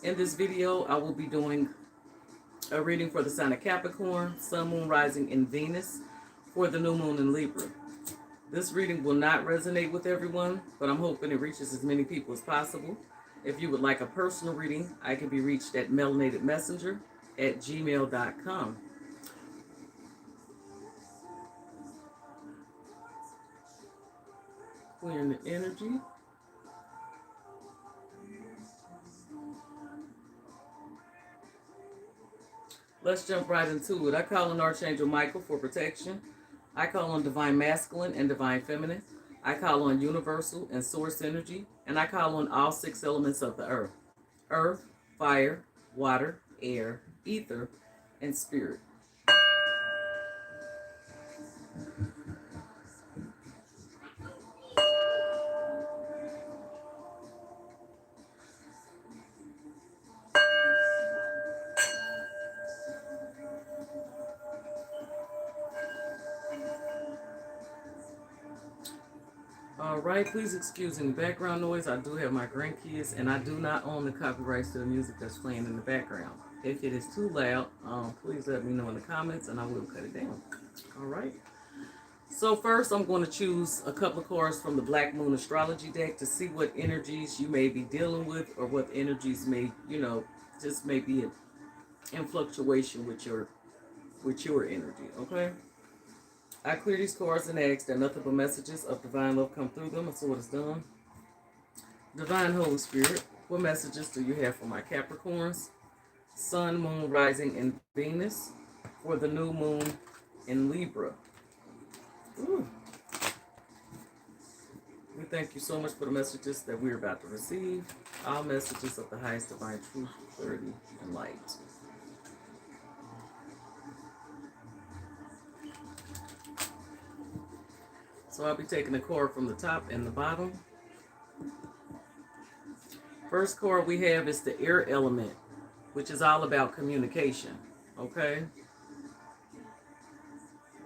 In this video, I will be doing a reading for the sign of Capricorn, Sun, Moon, Rising, and Venus for the new moon in Libra. This reading will not resonate with everyone, but I'm hoping it reaches as many people as possible. If you would like a personal reading, I can be reached at melanatedmessenger@gmail.com. Clearing the energy. Let's jump right into it. I call on Archangel Michael for protection. I call on Divine Masculine and Divine Feminine. I call on Universal and Source Energy. And I call on all 6 elements of the earth. Earth, fire, water, air, ether, and spirit. All right, please excuse any background noise. I do have my grandkids, and I do not own the copyrights to the music that's playing in the background. If it is too loud, please let me know in the comments, and I will cut it down. All right. So first, I'm going to choose a couple of cards from the Black Moon Astrology deck to see what energies you may be dealing with, or what energies may, just may be in fluctuation with your energy. Okay. I clear these cards and ask that nothing but messages of divine love come through them, and so it is done. Divine Holy Spirit, what messages do you have for my Capricorns, Sun, Moon, Rising, and Venus for the new moon in Libra? Ooh. We thank you so much for the messages that we're about to receive. All messages of the highest divine truth, clarity, and light. So I'll be taking the card from the top and the bottom. First card we have is the air element, which is all about communication. Okay?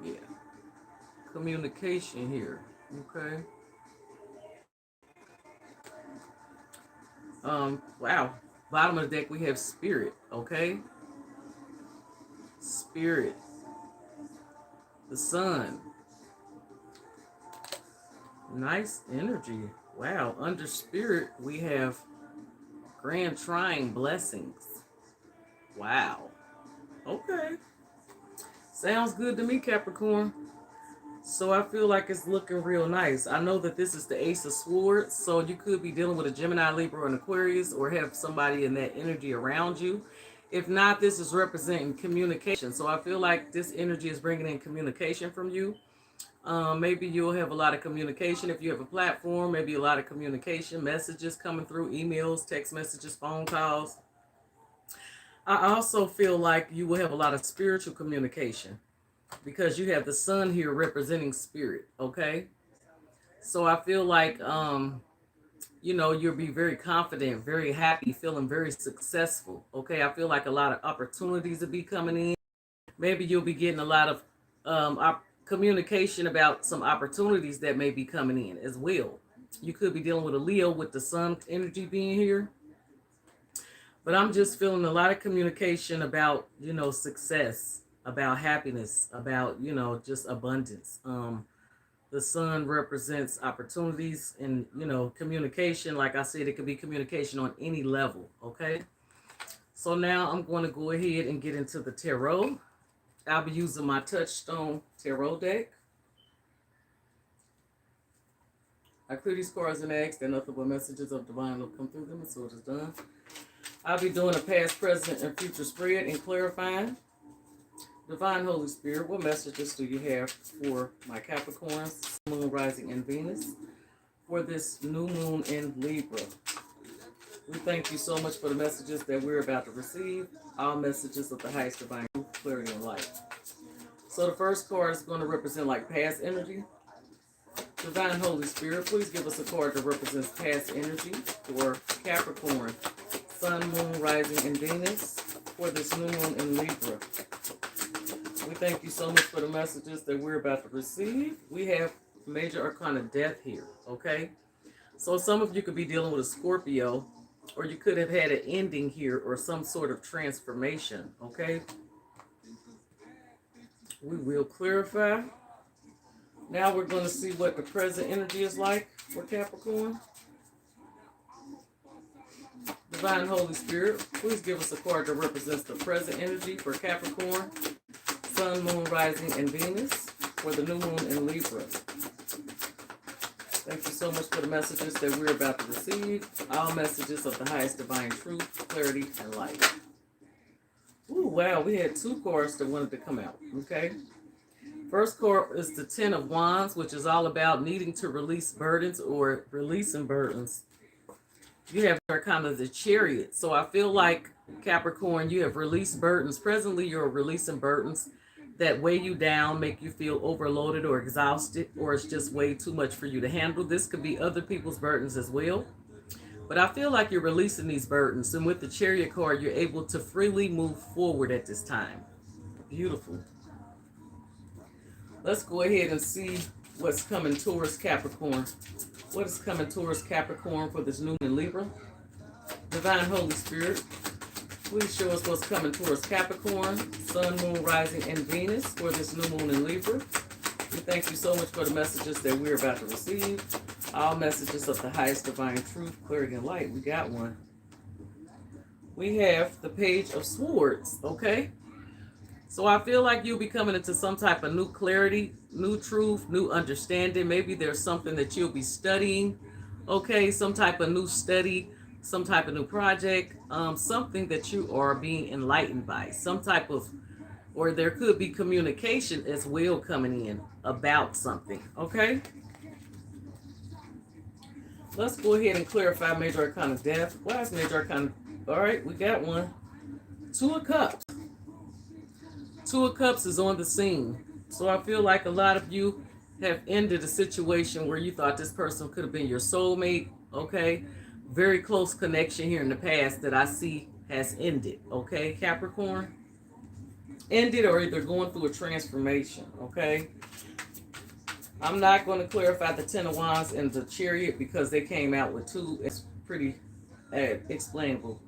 Yeah. Communication here. Okay? Wow. Bottom of the deck we have spirit. Okay? Spirit. The sun. Nice energy. Wow. Under spirit, we have grand trying blessings. Wow. Okay. Sounds good to me, Capricorn. So I feel like it's looking real nice. I know that this is the Ace of Swords, so you could be dealing with a Gemini, Libra, and Aquarius, or have somebody in that energy around you. If not, this is representing communication. So I feel like this energy is bringing in communication from you. Maybe you'll have a lot of communication if you have a platform, maybe a lot of communication, messages coming through, emails, text messages, phone calls. I also feel like you will have a lot of spiritual communication because you have the sun here representing spirit, okay? So I feel like, you'll be very confident, very happy, feeling very successful, okay? I feel like a lot of opportunities will be coming in. Maybe you'll be getting a lot of communication about some opportunities that may be coming in as well. You could be dealing with a Leo with the sun energy being here. But I'm just feeling a lot of communication about, success, about happiness, about, just abundance. The sun represents opportunities and, communication. Like I said, it could be communication on any level, okay? So now I'm going to go ahead and get into the tarot. I'll be using my Touchstone Tarot deck. I clear these cards and ask that nothing but messages of divine will come through them, and so it is done. I'll be doing a past, present, and future spread and clarifying. Divine Holy Spirit, what messages do you have for my Capricorns, Moon, Rising, and Venus for this new moon in Libra? We thank you so much for the messages that we're about to receive. All messages of the highest divine truth, clarity, and light. So the first card is going to represent like past energy. Divine Holy Spirit, please give us a card that represents past energy for Capricorn, Sun, Moon, Rising, and Venus for this new moon in Libra. We thank you so much for the messages that we're about to receive. We have Major Arcana Death here, okay? So some of you could be dealing with a Scorpio or you could have had an ending here or some sort of transformation, okay? We will clarify. Now we're going to see what the present energy is like for Capricorn. Divine Holy Spirit, please give us a card that represents the present energy for Capricorn, Sun, Moon, Rising, and Venus, for the new moon in Libra. Thank you so much for the messages that we're about to receive. All messages of the highest divine truth, clarity, and light. Ooh, wow, we had 2 cards that wanted to come out, okay? First card is the Ten of Wands, which is all about needing to release burdens or releasing burdens. You have kind of the Chariot. So I feel like, Capricorn, you have released burdens. Presently, you're releasing burdens that weigh you down, make you feel overloaded or exhausted, or it's just way too much for you to handle. This could be other people's burdens as well. But I feel like you're releasing these burdens. And with the Chariot card, you're able to freely move forward at this time. Beautiful. Let's go ahead and see what's coming towards Capricorn. What is coming towards Capricorn for this new moon in Libra? Divine Holy Spirit, please show us what's coming towards Capricorn, Sun, Moon, Rising, and Venus for this new moon in Libra. We thank you so much for the messages that we're about to receive. All messages of the highest divine truth, clarity, and light. We got one. We have the Page of Swords, okay? So I feel like you'll be coming into some type of new clarity, new truth, new understanding. Maybe there's something that you'll be studying, okay? Some type of new study, some type of new project, something that you are being enlightened by, some type of, or there could be communication as well coming in about something, okay? Let's go ahead and clarify Major Arcana Death. Why is Major Arcana? All right, we got one. 2 of Cups. 2 of Cups is on the scene. So I feel like a lot of you have ended a situation where you thought this person could have been your soulmate, okay? Very close connection here in the past that I see has ended, okay, Capricorn? Ended or either going through a transformation, okay? I'm not going to clarify the Ten of Wands and the Chariot because they came out with 2. It's pretty explainable.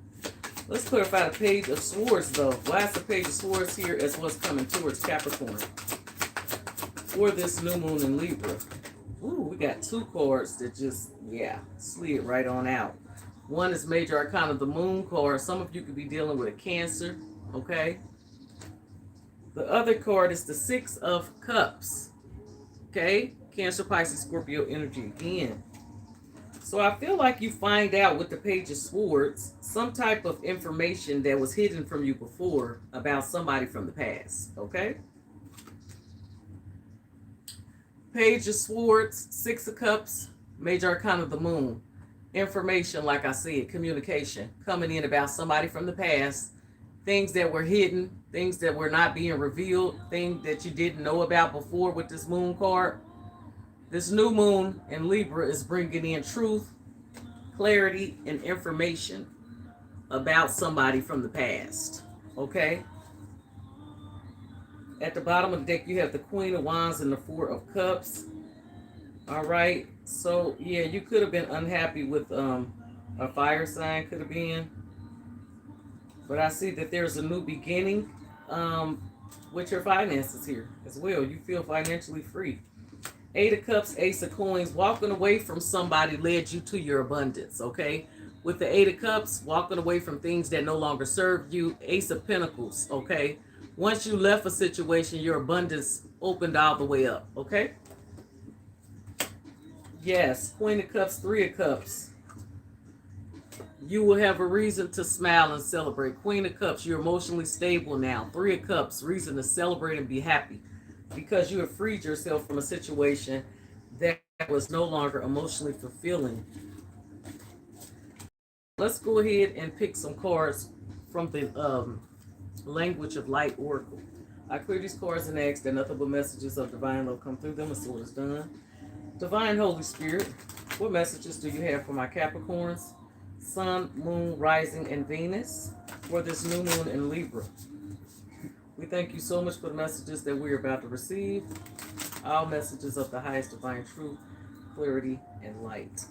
Let's clarify the Page of Swords, though. Why is the Page of Swords here as what's coming towards Capricorn for this new moon in Libra? Ooh, we got 2 cards that just, slid right on out. One is Major Arcana, the Moon card. Some of you could be dealing with a Cancer, okay? The other card is the 6 of Cups, okay? Cancer, Pisces, Scorpio energy again. So I feel like you find out with the Page of Swords some type of information that was hidden from you before about somebody from the past, okay? Page of Swords, 6 of Cups, Major Arcana of the Moon. Information, like I said, communication, coming in about somebody from the past, things that were hidden, things that were not being revealed, things that you didn't know about before with this Moon card. This new moon in Libra is bringing in truth, clarity, and information about somebody from the past, okay? At the bottom of the deck, you have the Queen of Wands and the 4 of Cups. All right, so yeah, you could have been unhappy with a fire sign, could have been. But I see that there's a new beginning with your finances here as well. You feel financially free. 8 of Cups, Ace of Coins. Walking away from somebody led you to your abundance, okay? With the 8 of Cups, walking away from things that no longer serve you. Ace of Pentacles, okay? Once you left a situation, your abundance opened all the way up, okay? Yes, Queen of Cups, 3 of Cups. You will have a reason to smile and celebrate. Queen of Cups, you're emotionally stable now. 3 of Cups, reason to celebrate and be happy, because you have freed yourself from a situation that was no longer emotionally fulfilling. Let's go ahead and pick some cards from the Language of Light Oracle. I clear these cards and ask that nothing but messages of divine love come through them, and so it is done. Divine Holy Spirit, what messages do you have for my Capricorns, Sun, Moon, Rising, and Venus for this new moon in Libra? We thank you so much for the messages that we're about to receive. All messages of the highest divine truth, clarity, and light.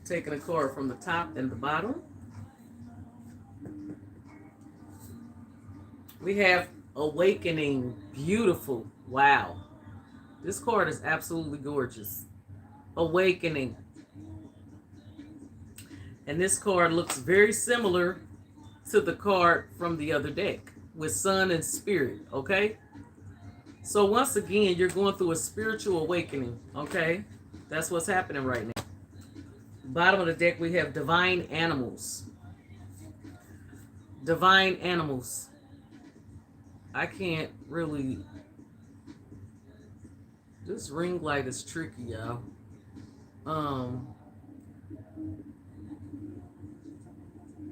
Taking a card from the top and the bottom. We have Awakening. Beautiful. Wow. This card is absolutely gorgeous. Awakening. And this card looks very similar to the card from the other deck with Sun and Spirit, okay? So once again, you're going through a spiritual awakening, okay? That's what's happening right now. Bottom of the deck, we have Divine Animals. Divine Animals. I can't really... This ring light is tricky, y'all.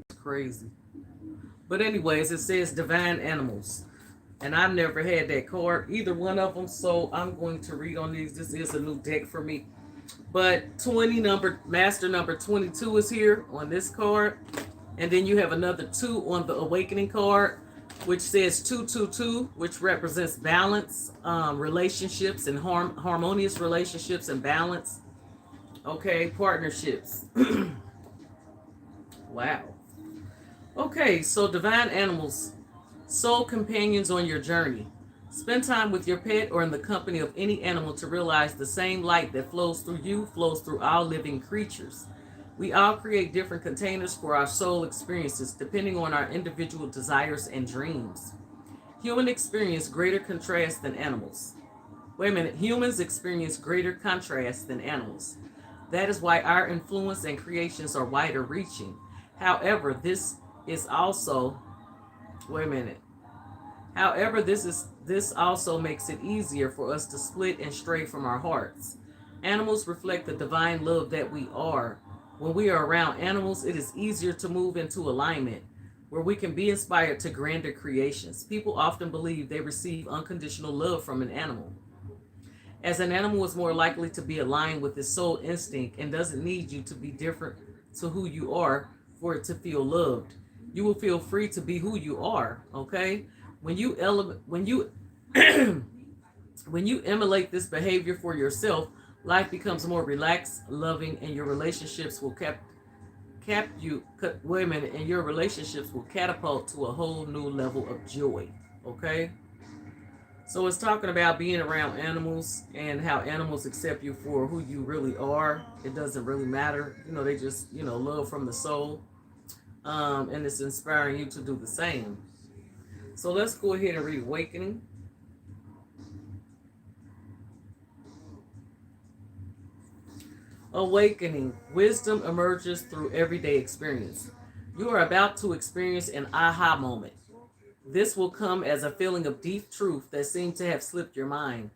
It's crazy. But anyways, it says Divine Animals. And I've never had that card, either one of them, so I'm going to read on these. This is a new deck for me. But master number 22 is here on this card. And then you have another 2 on the Awakening card, which says 222, which represents balance, relationships, and harmonious relationships and balance. Okay, partnerships. Wow. Okay, so Divine Animals, soul companions on your journey. Spend time with your pet or in the company of any animal to realize the same light that flows through you flows through all living creatures. We all create different containers for our soul experiences depending on our individual desires and dreams. Humans experience greater contrast than animals. Wait a minute, humans experience greater contrast than animals. That is why our influence and creations are wider reaching. However, this also makes it easier for us to split and stray from our hearts. Animals reflect the divine love that we are. When we are around animals, it is easier to move into alignment, where we can be inspired to grander creations. People often believe they receive unconditional love from an animal, as an animal is more likely to be aligned with its soul instinct and doesn't need you to be different to who you are for it to feel loved. You will feel free to be who you are, okay? When you when you emulate this behavior for yourself, life becomes more relaxed, loving, and your relationships will catapult to a whole new level of joy, okay? So it's talking about being around animals and how animals accept you for who you really are. It doesn't really matter. They just, love from the soul. And it's inspiring you to do the same. So let's go ahead and read Awakening. Awakening. Wisdom emerges through everyday experience. You are about to experience an aha moment. This will come as a feeling of deep truth that seems to have slipped your mind.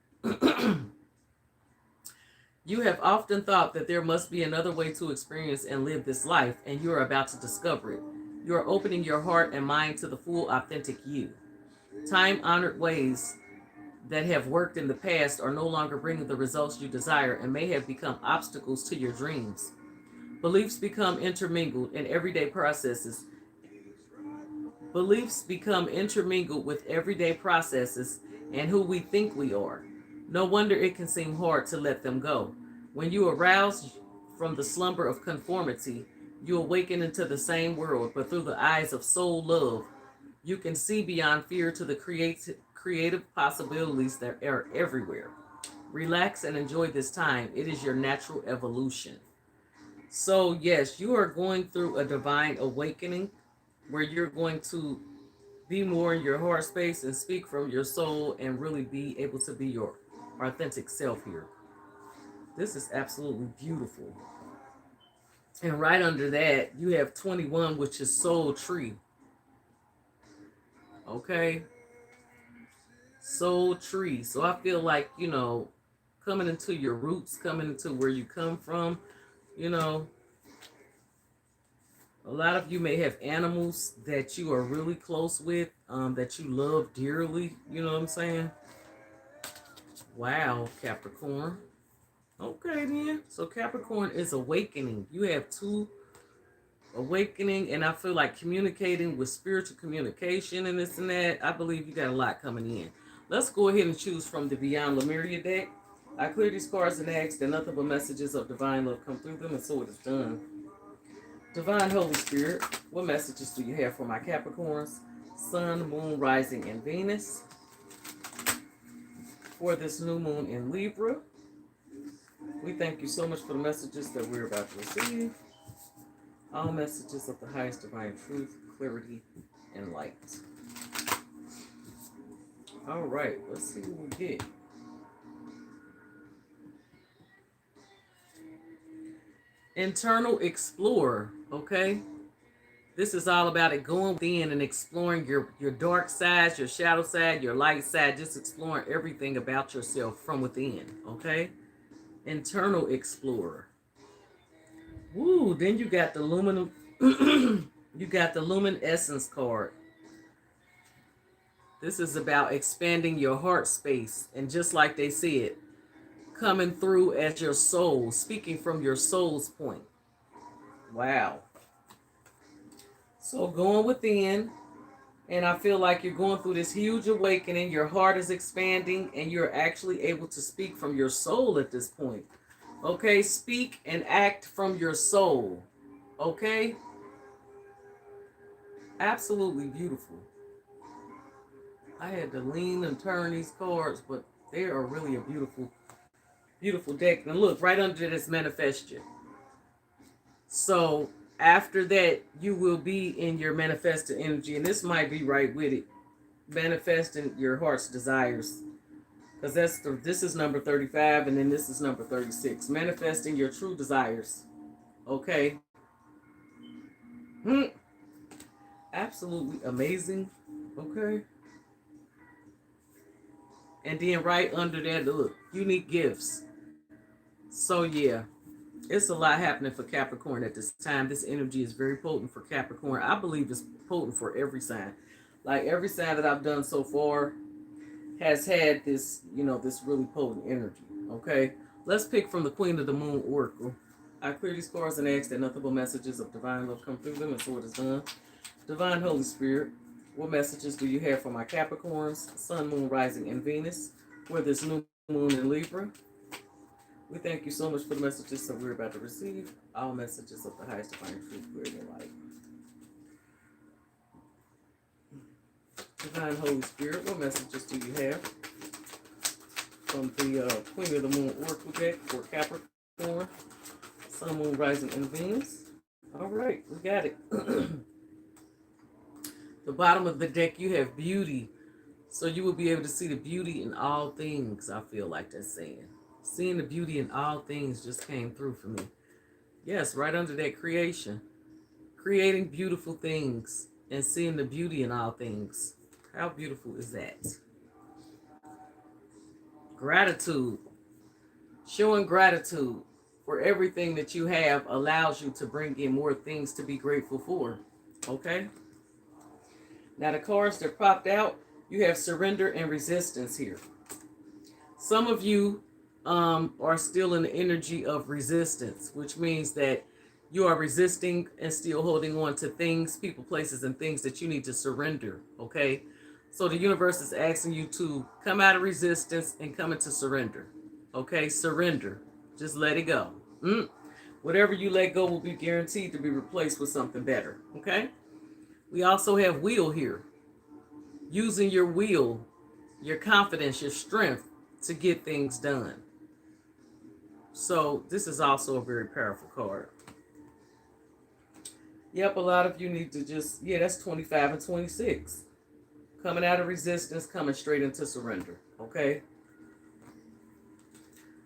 You have often thought that there must be another way to experience and live this life, and you are about to discover it. You are opening your heart and mind to the full, authentic you. Time-honored ways that have worked in the past are no longer bringing the results you desire and may have become obstacles to your dreams. Beliefs become intermingled with everyday processes, and who we think we are. No wonder it can seem hard to let them go. When you arouse from the slumber of conformity, you awaken into the same world, but through the eyes of soul love. You can see beyond fear to the creative possibilities that are everywhere. Relax and enjoy this time. It is your natural evolution. So yes, you are going through a divine awakening where you're going to be more in your heart space and speak from your soul and really be able to be your authentic self here. This is absolutely beautiful. And right under that, you have 21, which is Soul Tree. Okay? Soul Tree. So I feel like, coming into your roots, coming into where you come from, a lot of you may have animals that you are really close with, that you love dearly. You know what I'm saying? Wow, Capricorn. Okay, then. So Capricorn is awakening. You have 2 awakening, and I feel like communicating with spiritual communication and this and that. I believe you got a lot coming in. Let's go ahead and choose from the Beyond Lemuria deck. I clear these cards and ask that nothing but messages of divine love come through them, and so it is done. Divine Holy Spirit, what messages do you have for my Capricorns, Sun, Moon, Rising, and Venus for this new moon in Libra? We thank you so much for the messages that we're about to receive. All messages of the highest divine truth, clarity, and light. All right, let's see what we get. Internal Explorer, okay? This is all about it going within and exploring your dark side, your shadow side, your light side, just exploring everything about yourself from within, okay? Internal Explorer. Woo, then you got the Luminum, you got the Lumen Essence card. This is about expanding your heart space, and just like they said, coming through as your soul, speaking from your soul's point. Wow. So going within, and I feel like you're going through this huge awakening. Your heart is expanding, and you're actually able to speak from your soul at this point. Okay, speak and act from your soul. Okay? Absolutely beautiful. I had to lean and turn these cards, but they are really a beautiful, beautiful deck. And look, right under this manifest you. So after that, you will be in your manifested energy, and this might be right with it. Manifesting your heart's desires. Because this is number 35, and then this is number 36. Manifesting your true desires. Okay? Absolutely amazing. Okay? And then right under that, look, unique gifts. So yeah, it's a lot happening for Capricorn at this time. This energy is very potent for Capricorn. I believe it's potent for every sign. Like every sign that I've done so far has had this, this really potent energy. Okay? Let's pick from the Queen of the Moon Oracle. I clear these cards and ask that nothing but messages of divine love come through them, and so it is done. Divine Holy Spirit, what messages do you have for my Capricorns, Sun, Moon, Rising, and Venus for this new moon in Libra? We thank you so much for the messages that we're about to receive. All messages of the highest divine truth, clarity, and light. Divine Holy Spirit, what messages do you have from the Queen of the Moon Oracle deck for Capricorn, Sun, Moon, Rising, and Venus? All right, we got it. The bottom of the deck, you have beauty. So you will be able to see the beauty in all things, I feel like that's saying. Seeing the beauty in all things just came through for me. Yes, right under that creation. Creating beautiful things and seeing the beauty in all things. How beautiful is that? Gratitude. Showing gratitude for everything that you have allows you to bring in more things to be grateful for. Okay? Now the cards that popped out, you have surrender and resistance here. Some of you are still in the energy of resistance, which means that you are resisting and still holding on to things, people, places, and things that you need to surrender, okay? So the universe is asking you to come out of resistance and come into surrender, okay? Surrender. Just let it go. Whatever you let go will be guaranteed to be replaced with something better, okay? We also have will here. Using your will, your confidence, your strength to get things done. So this is also a very powerful card. Yep, a lot of you need to just, that's 25 and 26. Coming out of resistance, coming straight into surrender, okay?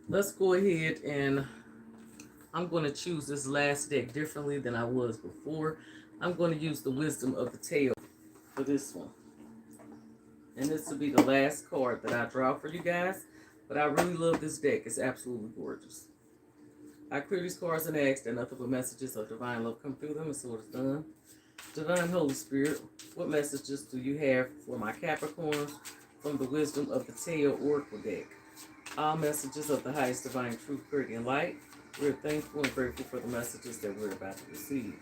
Let's go ahead and I'm going to choose this last deck differently than I was before. I'm going to use the Wisdom of the Tail for this one. And this will be the last card that I draw for you guys. But I really love this deck. It's absolutely gorgeous. I clear these cards and ask that nothing but messages of divine love come through them, and so it's done. Divine Holy Spirit, what messages do you have for my Capricorn from the Wisdom of the Tail Oracle deck? All messages of the highest divine truth, clarity, and light. We're thankful and grateful for the messages that we're about to receive.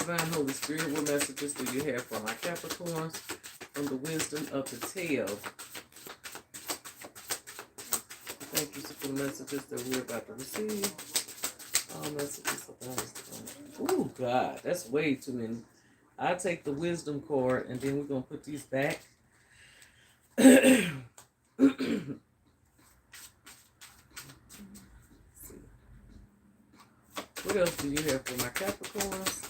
Divine Holy Spirit, what messages do you have for my Capricorns from the wisdom of the tale? Thank you for the messages that we're about to receive. All messages about us. Oh, God, that's way too many. I'll take the wisdom card, and then we're going to put these back. What else do you have for my Capricorns?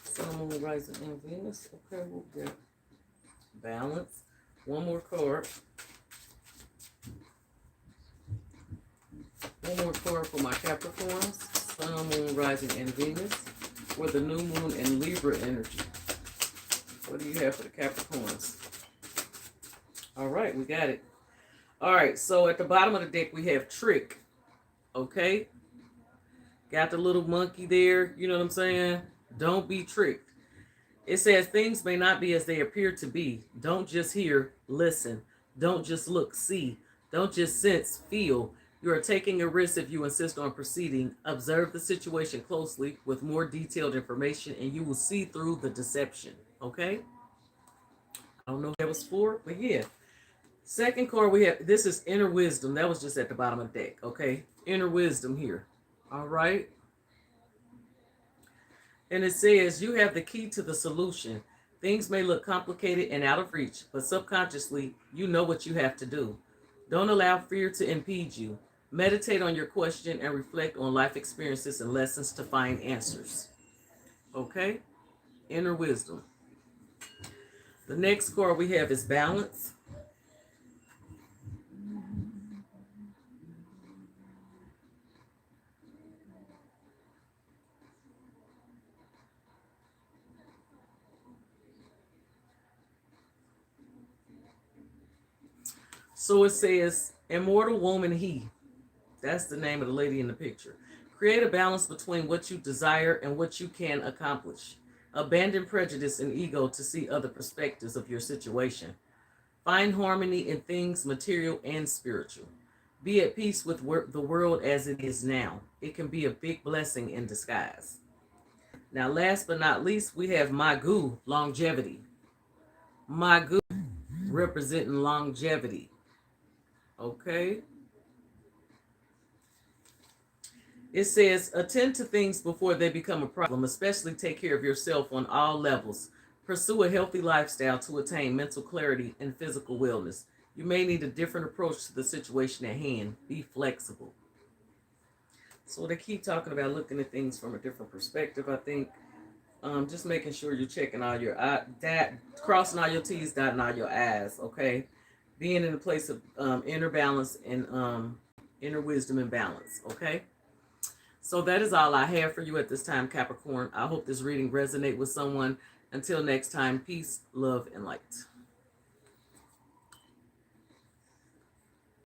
Sun, Moon, Rising, and Venus. Okay, we'll get balance. One more card. One more card for my Capricorns. Sun, Moon, Rising, and Venus. For the new moon and Libra energy. What do you have for the Capricorns? All right, we got it. All right, so at the bottom of the deck, we have Trick. Okay? Got the little monkey there. You know what I'm saying? Don't be tricked. It says things may not be as they appear to be. Don't just hear, listen. Don't just look, see. Don't just sense, feel. You are taking a risk if you insist on proceeding. Observe the situation closely with more detailed information and you will see through the deception. Okay? I don't know what that was for, but yeah. Second card we have, this is Inner Wisdom. That was just at the bottom of the deck. Okay? Inner Wisdom here. All right. And it says, you have the key to the solution. Things may look complicated and out of reach, but subconsciously, you know what you have to do. Don't allow fear to impede you. Meditate on your question and reflect on life experiences and lessons to find answers. Okay? Inner Wisdom. The next card we have is Balance. So it says, Immortal Woman He. That's the name of the lady in the picture. Create a balance between what you desire and what you can accomplish. Abandon prejudice and ego to see other perspectives of your situation. Find harmony in things material and spiritual. Be at peace with the world as it is now. It can be a big blessing in disguise. Now, last but not least, we have Magu, longevity. Magu representing longevity. Okay. It says, attend to things before they become a problem, especially take care of yourself on all levels. Pursue a healthy lifestyle to attain mental clarity and physical wellness. You may need a different approach to the situation at hand. Be flexible. So they keep talking about looking at things from a different perspective, I think. Just making sure you're checking all your crossing all your T's, dotting all your I's, okay? Being in a place of inner balance and inner wisdom and balance, okay? So that is all I have for you at this time, Capricorn. I hope this reading resonates with someone. Until next time, peace, love, and light.